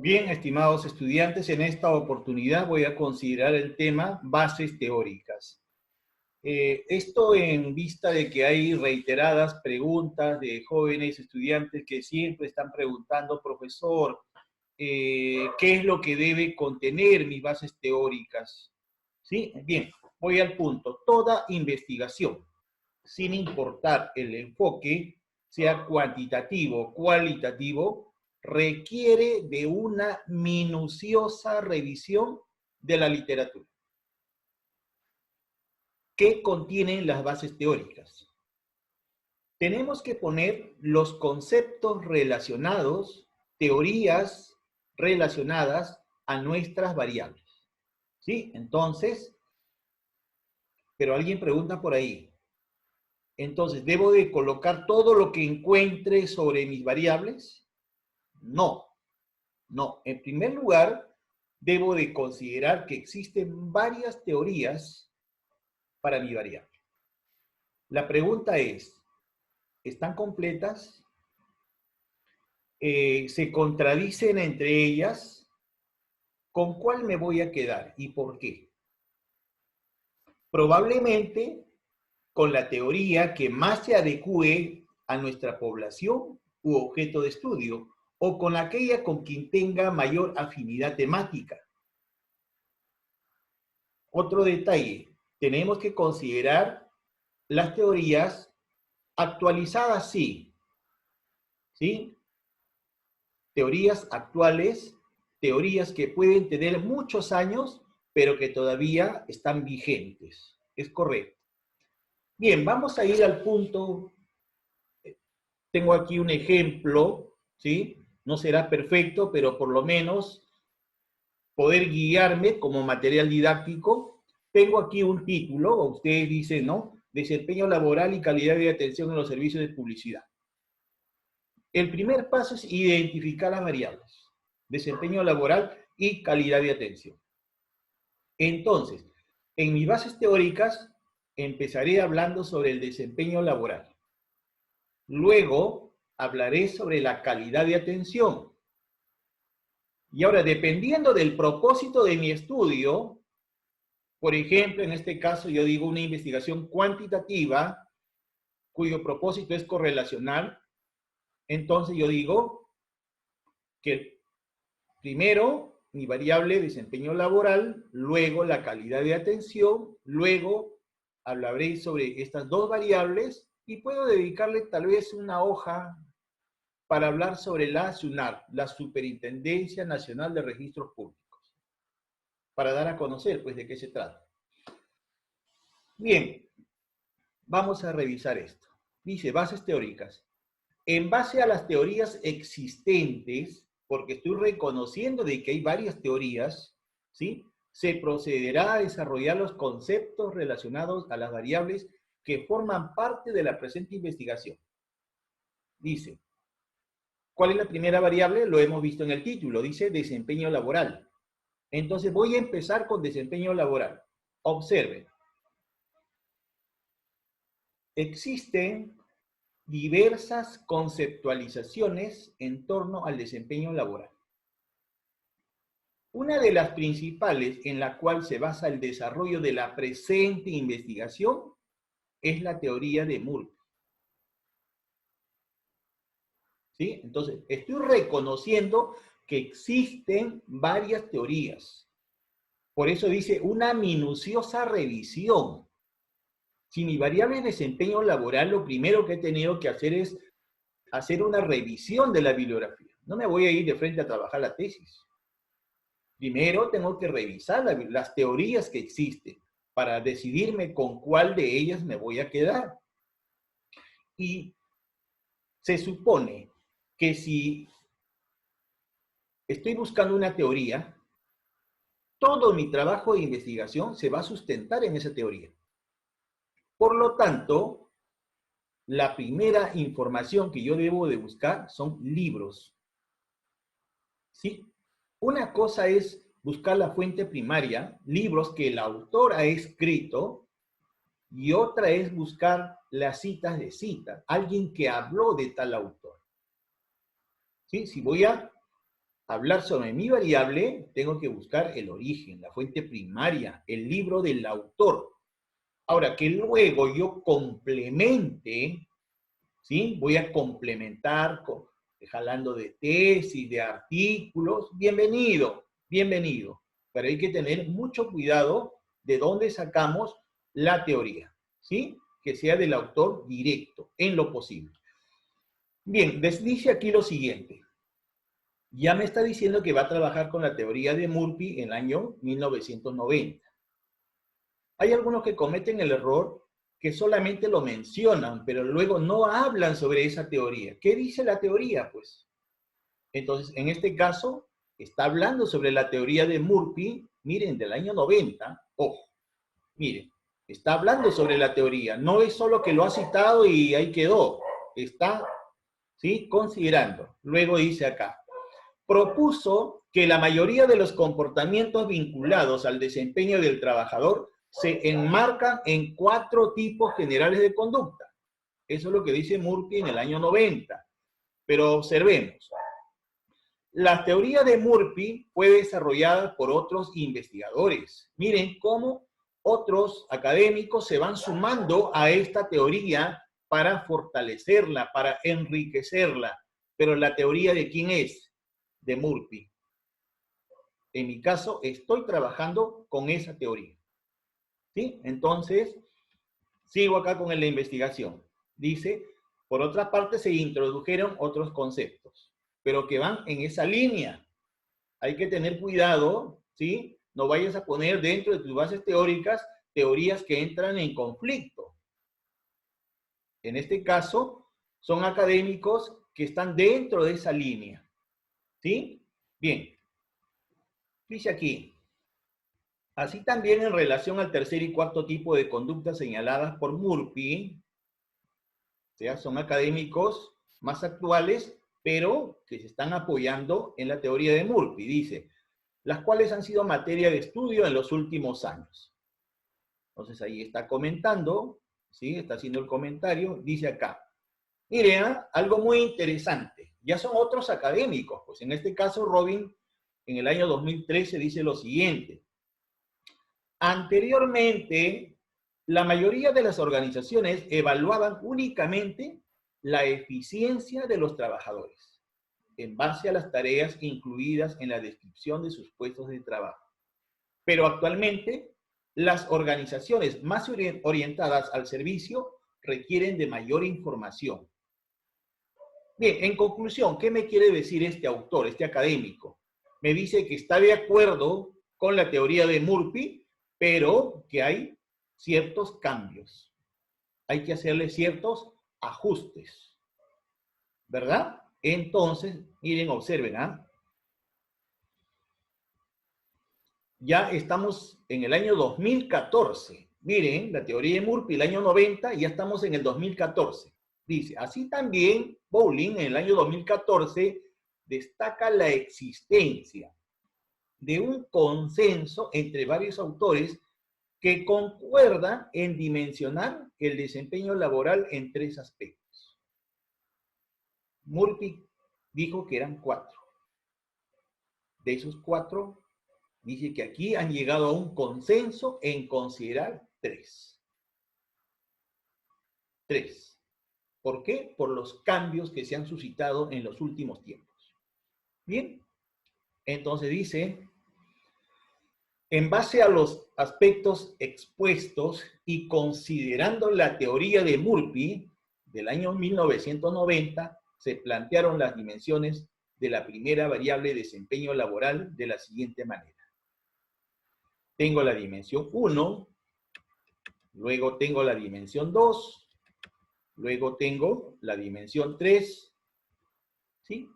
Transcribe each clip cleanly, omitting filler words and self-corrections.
Bien, estimados estudiantes, en esta oportunidad voy a considerar el tema bases teóricas. Esto en vista de que hay reiteradas preguntas de jóvenes estudiantes que siempre están preguntando, profesor, ¿qué es lo que debe contener mis bases teóricas? ¿Sí? Bien, voy al punto. Toda investigación, sin importar el enfoque, sea cuantitativo o cualitativo, requiere de una minuciosa revisión de la literatura. ¿Qué contienen las bases teóricas? Tenemos que poner los conceptos relacionados, teorías relacionadas a nuestras variables. ¿Sí? Entonces, pero alguien pregunta por ahí, entonces, ¿debo de colocar todo lo que encuentre sobre mis variables? No, no. En primer lugar, debo de considerar que existen varias teorías para mi variable. La pregunta es, ¿están completas? ¿Se contradicen entre ellas? ¿Con cuál me voy a quedar y por qué? Probablemente con la teoría que más se adecue a nuestra población u objeto de estudio, o con aquella con quien tenga mayor afinidad temática. Otro detalle, tenemos que considerar las teorías actualizadas, sí. ¿Sí? Teorías actuales, teorías que pueden tener muchos años, pero que todavía están vigentes. Es correcto. Bien, vamos a ir al punto. Tengo aquí un ejemplo, ¿sí? No será perfecto, pero por lo menos poder guiarme como material didáctico. Tengo aquí un título, ustedes dicen, ¿no? Desempeño laboral y calidad de atención en los servicios de publicidad. El primer paso es identificar las variables. Desempeño laboral y calidad de atención. Entonces, en mis bases teóricas, empezaré hablando sobre el desempeño laboral. Luego, hablaré sobre la calidad de atención. Y ahora, dependiendo del propósito de mi estudio, por ejemplo, en este caso yo digo una investigación cuantitativa, cuyo propósito es correlacional, entonces yo digo que primero mi variable desempeño laboral, luego la calidad de atención, luego hablaré sobre estas dos variables y puedo dedicarle tal vez una hoja para hablar sobre la SUNAR, la Superintendencia Nacional de Registros Públicos, para dar a conocer pues de qué se trata. Bien, vamos a revisar esto. Dice, bases teóricas. En base a las teorías existentes, porque estoy reconociendo de que hay varias teorías, ¿sí? Se procederá a desarrollar los conceptos relacionados a las variables que forman parte de la presente investigación. Dice, ¿cuál es la primera variable? Lo hemos visto en el título, dice desempeño laboral. Entonces voy a empezar con desempeño laboral. Observen. Existen diversas conceptualizaciones en torno al desempeño laboral. Una de las principales en la cual se basa el desarrollo de la presente investigación es la teoría de Murphy. ¿Sí? Entonces, estoy reconociendo que existen varias teorías. Por eso dice una minuciosa revisión. Si mi variable de desempeño laboral, lo primero que he tenido que hacer es hacer una revisión de la bibliografía. No me voy a ir de frente a trabajar la tesis. Primero tengo que revisar las teorías que existen para decidirme con cuál de ellas me voy a quedar. Y se supone que si estoy buscando una teoría, todo mi trabajo de investigación se va a sustentar en esa teoría. Por lo tanto, la primera información que yo debo de buscar son libros. ¿Sí? Una cosa es buscar la fuente primaria, libros que el autor ha escrito, y otra es buscar las citas de cita, alguien que habló de tal autor. ¿Sí? Si voy a hablar sobre mi variable, tengo que buscar el origen, la fuente primaria, el libro del autor. Ahora, que luego yo complemente, ¿sí? Voy a complementar jalando de tesis, de artículos. Bienvenido, bienvenido. Pero hay que tener mucho cuidado de dónde sacamos la teoría, ¿sí? Que sea del autor directo, en lo posible. Bien, les dice aquí lo siguiente. Ya me está diciendo que va a trabajar con la teoría de Murphy en el año 1990. Hay algunos que cometen el error que solamente lo mencionan, pero luego no hablan sobre esa teoría. ¿Qué dice la teoría? Pues, entonces, en este caso, está hablando sobre la teoría de Murphy, miren, del año 90. Ojo, miren, está hablando sobre la teoría. No es solo que lo ha citado y ahí quedó. Está, ¿sí? Considerando. Luego dice acá, propuso que la mayoría de los comportamientos vinculados al desempeño del trabajador se enmarcan en 4 tipos generales de conducta. Eso es lo que dice Murphy en el año 90. Pero observemos. La teoría de Murphy fue desarrollada por otros investigadores. Miren cómo otros académicos se van sumando a esta teoría para fortalecerla, para enriquecerla. Pero la teoría de quién es? De Murphy. En mi caso, estoy trabajando con esa teoría. ¿Sí? Entonces, sigo acá con la investigación. Dice, por otra parte, se introdujeron otros conceptos, pero que van en esa línea. Hay que tener cuidado, ¿sí? No vayas a poner dentro de tus bases teóricas teorías que entran en conflicto. En este caso, son académicos que están dentro de esa línea. ¿Sí? Bien. Dice aquí, así también en relación al tercer y cuarto tipo de conductas señaladas por Murphy, o sea, son académicos más actuales, pero que se están apoyando en la teoría de Murphy, dice, las cuales han sido materia de estudio en los últimos años. Entonces ahí está comentando, ¿sí? Está haciendo el comentario, dice acá, miren, algo muy interesante, ya son otros académicos, pues en este caso Robin en el año 2013 dice lo siguiente, anteriormente, la mayoría de las organizaciones evaluaban únicamente la eficiencia de los trabajadores en base a las tareas incluidas en la descripción de sus puestos de trabajo. Pero actualmente, las organizaciones más orientadas al servicio requieren de mayor información. Bien, en conclusión, ¿qué me quiere decir este autor, este académico? Me dice que está de acuerdo con la teoría de Murphy, pero que hay ciertos cambios. Hay que hacerle ciertos ajustes. ¿Verdad? Entonces, miren, observen, ¿ah? Ya estamos en el año 2014. Miren, la teoría de Murphy, el año 90, y ya estamos en el 2014. Dice, así también Bowling en el año 2014 destaca la existencia de un consenso entre varios autores que concuerda en dimensionar el desempeño laboral en 3 aspectos. Murphy dijo que eran 4. De esos 4, dice que aquí han llegado a un consenso en considerar 3. 3. ¿Por qué? Por los cambios que se han suscitado en los últimos tiempos. Bien, entonces dice, en base a los aspectos expuestos y considerando la teoría de Murphy del año 1990, se plantearon las dimensiones de la primera variable de desempeño laboral de la siguiente manera. Tengo la dimensión 1, luego tengo la dimensión 2, luego tengo la dimensión 3, ¿sí?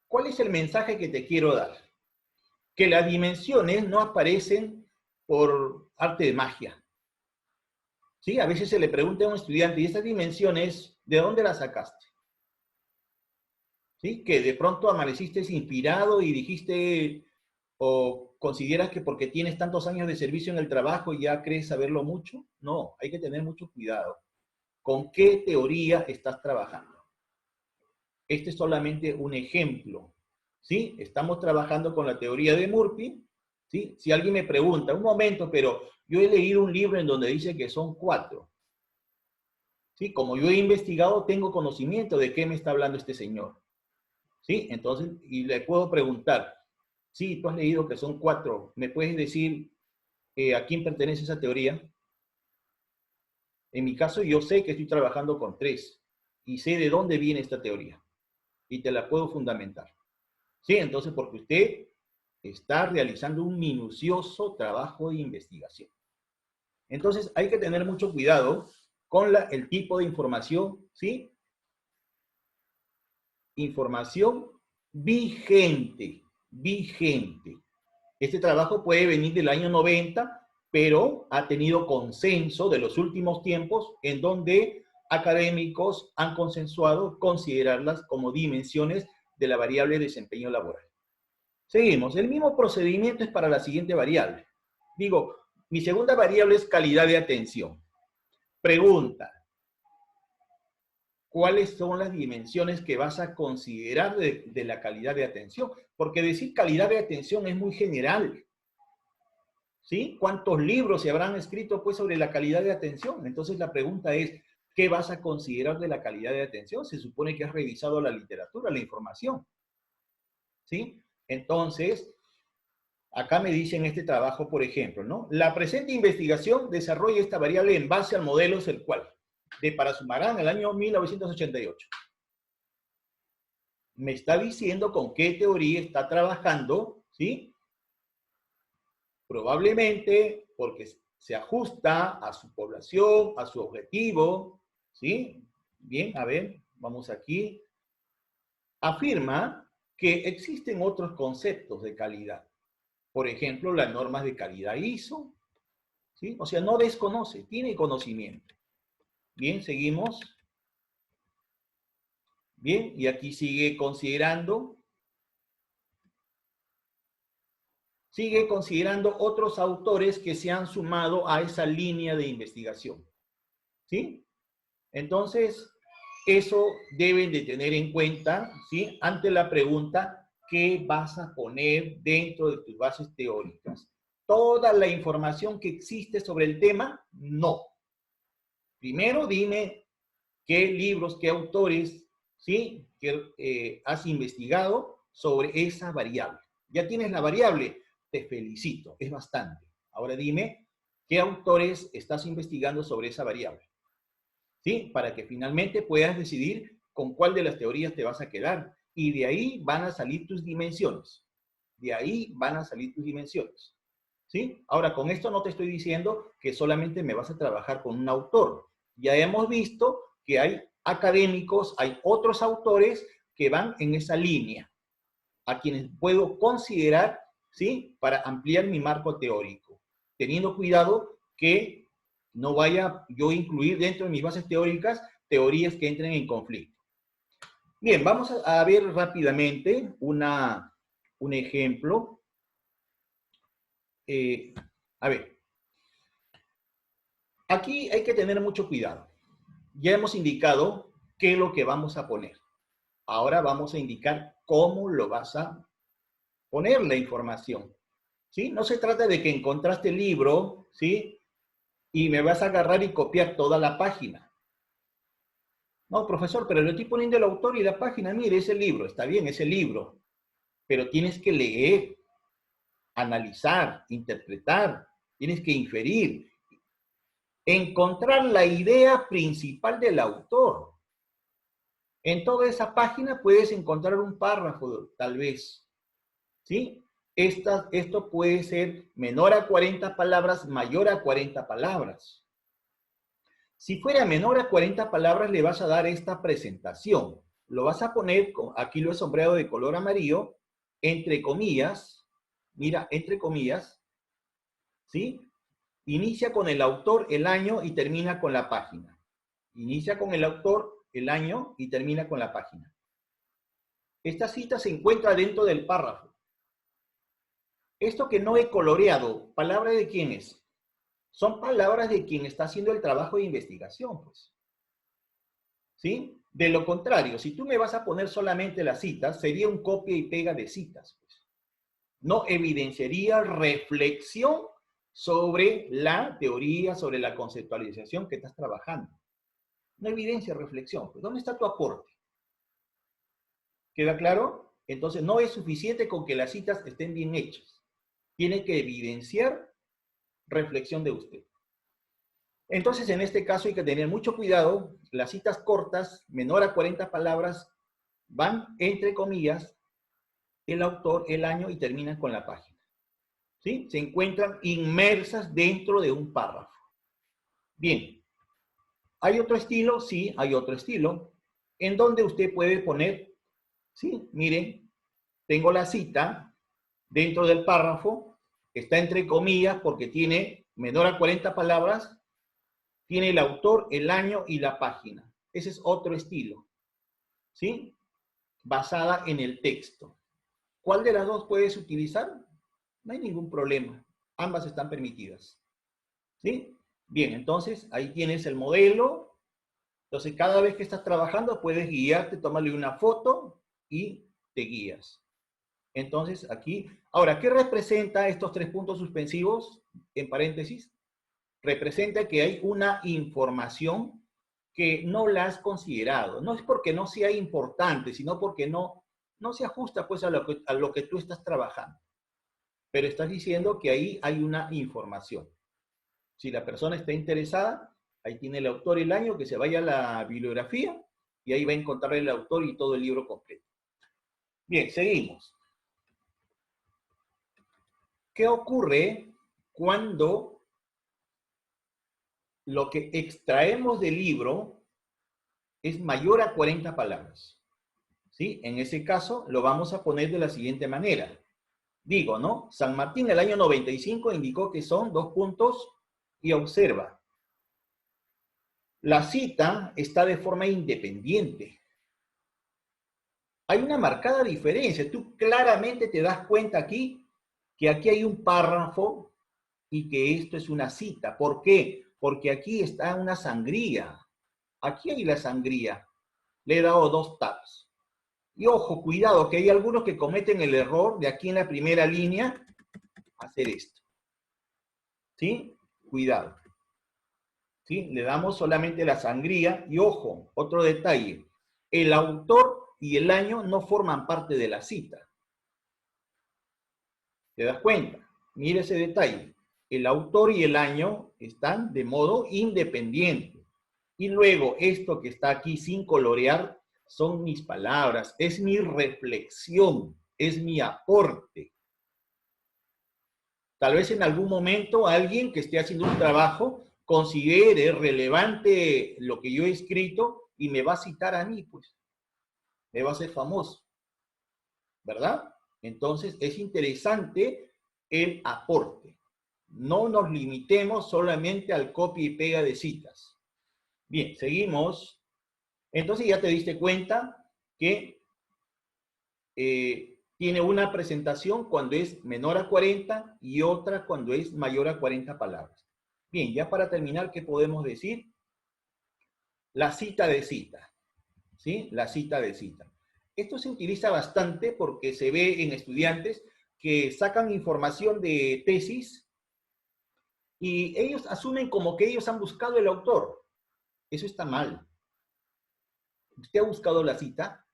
¿Cuál es el mensaje que te quiero dar? Que las dimensiones no aparecen por arte de magia. ¿Sí? A veces se le pregunta a un estudiante, ¿y estas dimensiones de dónde las sacaste? ¿Sí? Que de pronto amaneciste inspirado y dijiste, o consideras que porque tienes tantos años de servicio en el trabajo ya crees saberlo mucho. No, hay que tener mucho cuidado. ¿Con qué teoría estás trabajando? Este es solamente un ejemplo. ¿sí? Estamos trabajando con la teoría de Murphy, ¿sí? Si alguien me pregunta, un momento, pero yo he leído un libro en donde dice que son 4. ¿Sí? Como yo he investigado, tengo conocimiento de qué me está hablando este señor. ¿Sí? Entonces, y le puedo preguntar, sí, tú has leído que son 4, ¿me puedes decir a quién pertenece esa teoría? En mi caso, yo sé que estoy trabajando con 3 y sé de dónde viene esta teoría y te la puedo fundamentar. ¿Sí? Entonces, porque usted está realizando un minucioso trabajo de investigación. Entonces, hay que tener mucho cuidado con el tipo de información, ¿sí? Información vigente, vigente. Este trabajo puede venir del año 90, pero ha tenido consenso de los últimos tiempos en donde académicos han consensuado considerarlas como dimensiones de la variable de desempeño laboral. Seguimos. El mismo procedimiento es para la siguiente variable. Digo, mi segunda variable es calidad de atención. Pregunta, ¿cuáles son las dimensiones que vas a considerar de la calidad de atención? Porque decir calidad de atención es muy general. ¿Sí? ¿Cuántos libros se habrán escrito pues sobre la calidad de atención? Entonces la pregunta es, ¿qué vas a considerar de la calidad de atención? Se supone que has revisado la literatura, la información. ¿Sí? Entonces, acá me dicen este trabajo, por ejemplo, ¿no? La presente investigación desarrolla esta variable en base al modelo el cual, de Parasumarán, el año 1988. Me está diciendo con qué teoría está trabajando, ¿sí? Probablemente porque se ajusta a su población, a su objetivo, ¿sí? Bien, a ver, vamos aquí. Afirma que existen otros conceptos de calidad. Por ejemplo, las normas de calidad ISO, ¿sí? O sea, no desconoce, tiene conocimiento. Bien, seguimos. Bien, y aquí sigue considerando otros autores que se han sumado a esa línea de investigación. ¿Sí? Entonces, eso deben de tener en cuenta, ¿sí? Ante la pregunta, ¿qué vas a poner dentro de tus bases teóricas? ¿Toda la información que existe sobre el tema? No. Primero dime qué libros, qué autores, ¿sí? Que has investigado sobre esa variable. Ya tienes la variable, te felicito, es bastante. Ahora dime, ¿qué autores estás investigando sobre esa variable? ¿Sí? Para que finalmente puedas decidir con cuál de las teorías te vas a quedar. Y de ahí van a salir tus dimensiones. De ahí van a salir tus dimensiones. ¿Sí? Ahora, con esto no te estoy diciendo que solamente me vas a trabajar con un autor. Ya hemos visto que hay académicos, hay otros autores que van en esa línea, a quienes puedo considerar, ¿sí? Para ampliar mi marco teórico, teniendo cuidado que no vaya yo a incluir dentro de mis bases teóricas teorías que entren en conflicto. Bien, vamos a ver rápidamente un ejemplo. A ver, aquí hay que tener mucho cuidado. Ya hemos indicado qué es lo que vamos a poner. Ahora vamos a indicar cómo lo vas a poner la información. ¿Sí? No se trata de que encontraste el libro, ¿sí? Y me vas a agarrar y copiar toda la página. No, profesor, pero le estoy poniendo el autor y la página. Mire, ese libro, está bien, ese libro. Pero tienes que leer, analizar, interpretar, tienes que inferir, encontrar la idea principal del autor. En toda esa página puedes encontrar un párrafo, tal vez, ¿sí? Esto puede ser menor a 40 palabras, mayor a 40 palabras. Si fuera menor a 40 palabras, le vas a dar esta presentación. Lo vas a poner, aquí lo he sombreado de color amarillo, entre comillas, mira, entre comillas, ¿sí? Inicia con el autor, el año y termina con la página. Inicia con el autor, el año y termina con la página. Esta cita se encuentra dentro del párrafo. Esto que no he coloreado, ¿palabra de quién es? Son palabras de quien está haciendo el trabajo de investigación, pues. ¿sí? De lo contrario, si tú me vas a poner solamente las citas, sería un copia y pega de citas, pues. No evidenciaría reflexión sobre la teoría, sobre la conceptualización que estás trabajando. No evidencia reflexión. Pues, ¿dónde está tu aporte? ¿Queda claro? Entonces, no es suficiente con que las citas estén bien hechas. Tiene que evidenciar reflexión de usted. Entonces, en este caso hay que tener mucho cuidado. Las citas cortas, menor a 40 palabras, van entre comillas, el autor, el año y terminan con la página. ¿Sí? Se encuentran inmersas dentro de un párrafo. Bien. ¿Hay otro estilo? Sí, hay otro estilo. En donde usted puede poner, sí, miren, tengo la cita dentro del párrafo, está entre comillas porque tiene menor a 40 palabras, tiene el autor, el año y la página. Ese es otro estilo, ¿sí? Basada en el texto. ¿Cuál de las dos puedes utilizar? No hay ningún problema. Ambas están permitidas, ¿sí? Bien, entonces ahí tienes el modelo. Entonces cada vez que estás trabajando puedes guiarte, tomarle una foto y te guías. Entonces aquí, ahora, ¿qué representa estos 3 puntos suspensivos en paréntesis? Representa que hay una información que no la has considerado. No es porque no sea importante, sino porque no se ajusta pues a lo que tú estás trabajando. Pero estás diciendo que ahí hay una información. Si la persona está interesada, ahí tiene el autor y el año, que se vaya a la bibliografía y ahí va a encontrar el autor y todo el libro completo. Bien, seguimos. ¿Qué ocurre cuando lo que extraemos del libro es mayor a 40 palabras? ¿Sí? En ese caso lo vamos a poner de la siguiente manera. Digo, ¿no? San Martín el año 95 indicó que son 2 puntos y observa. La cita está de forma independiente. Hay una marcada diferencia. Tú claramente te das cuenta aquí que aquí hay un párrafo y que esto es una cita. ¿Por qué? Porque aquí está una sangría. Aquí hay la sangría. Le he dado 2 tabs. Y ojo, cuidado, que hay algunos que cometen el error de aquí en la primera línea hacer esto. ¿Sí? Cuidado. ¿Sí? Le damos solamente la sangría. Y ojo, otro detalle. El autor y el año no forman parte de la cita. ¿Te das cuenta? Mira ese detalle. El autor y el año están de modo independiente. Y luego, esto que está aquí sin colorear, son mis palabras, es mi reflexión, es mi aporte. Tal vez en algún momento alguien que esté haciendo un trabajo considere relevante lo que yo he escrito y me va a citar a mí, pues. Me va a hacer famoso. ¿Verdad? Entonces, es interesante el aporte. No nos limitemos solamente al copia y pega de citas. Bien, seguimos. Entonces ya te diste cuenta que tiene una presentación cuando es menor a 40 y otra cuando es mayor a 40 palabras. Bien, ya para terminar, ¿qué podemos decir? La cita de cita. ¿Sí? La cita de cita. Esto se utiliza bastante porque se ve en estudiantes que sacan información de tesis y ellos asumen como que ellos han buscado el autor. Eso está mal. Usted ha buscado la cita,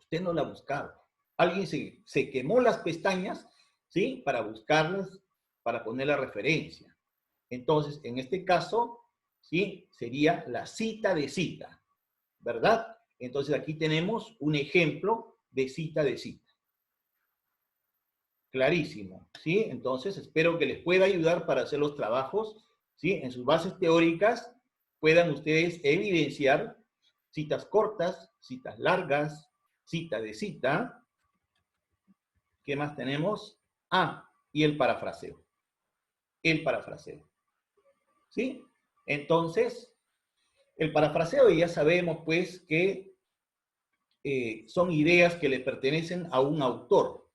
usted no la ha buscado. Alguien se quemó las pestañas, ¿sí? Para buscarlas, para poner la referencia. Entonces, en este caso, ¿sí? Sería la cita de cita, ¿verdad? Entonces, aquí tenemos un ejemplo de cita de cita. Clarísimo, ¿sí? Entonces, espero que les pueda ayudar para hacer los trabajos, ¿sí? En sus bases teóricas puedan ustedes evidenciar citas cortas, citas largas, cita de cita. ¿Qué más tenemos? Ah, y el parafraseo. El parafraseo. ¿Sí? Entonces, el parafraseo ya sabemos pues que son ideas que le pertenecen a un autor,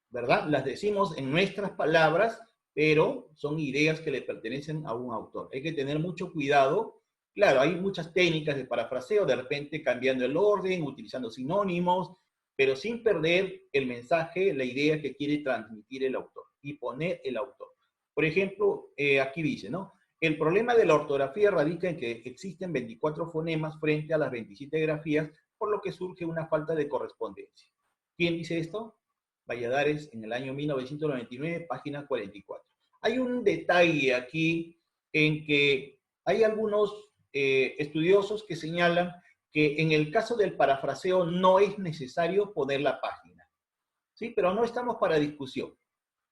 ¿verdad? Las decimos en nuestras palabras, pero son ideas que le pertenecen a un autor. Hay que tener mucho cuidado Claro, hay muchas técnicas de parafraseo, de repente cambiando el orden, utilizando sinónimos, pero sin perder el mensaje, la idea que quiere transmitir el autor y poner el autor. Por ejemplo, aquí dice, ¿no? El problema de la ortografía radica en que existen 24 fonemas frente a las 27 grafías, por lo que surge una falta de correspondencia. ¿Quién dice esto? Valladares en el año 1999, página 44. Hay un detalle aquí en que hay algunos estudiosos que señalan que en el caso del parafraseo no es necesario poner la página, ¿sí? Pero no estamos para discusión.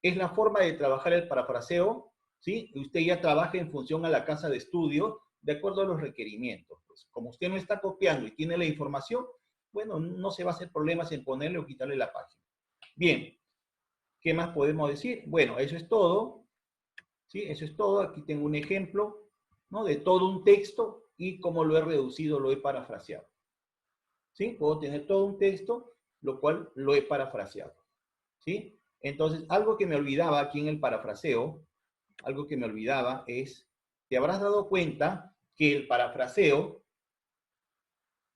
Es la forma de trabajar el parafraseo, ¿sí? Usted ya trabaja en función a la casa de estudio de acuerdo a los requerimientos. Pues, como usted no está copiando y tiene la información, bueno, no se va a hacer problemas en ponerle o quitarle la página. Bien, ¿qué más podemos decir? Bueno, eso es todo, ¿sí? Eso es todo. Aquí tengo un ejemplo, ¿no? De todo un texto y cómo lo he reducido, lo he parafraseado. ¿Sí? Puedo tener todo un texto, lo cual lo he parafraseado. ¿Sí? Entonces, algo que me olvidaba aquí en el parafraseo, algo que me olvidaba es, te habrás dado cuenta que el parafraseo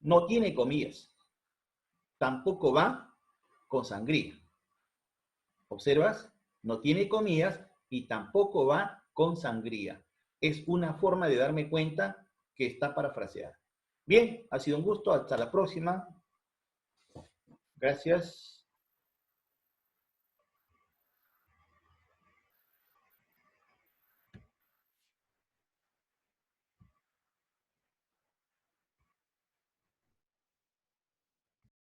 no tiene comillas, tampoco va con sangría. ¿Observas? No tiene comillas y tampoco va con sangría. Es una forma de darme cuenta que está parafraseada. Bien, ha sido un gusto. Hasta la próxima. Gracias.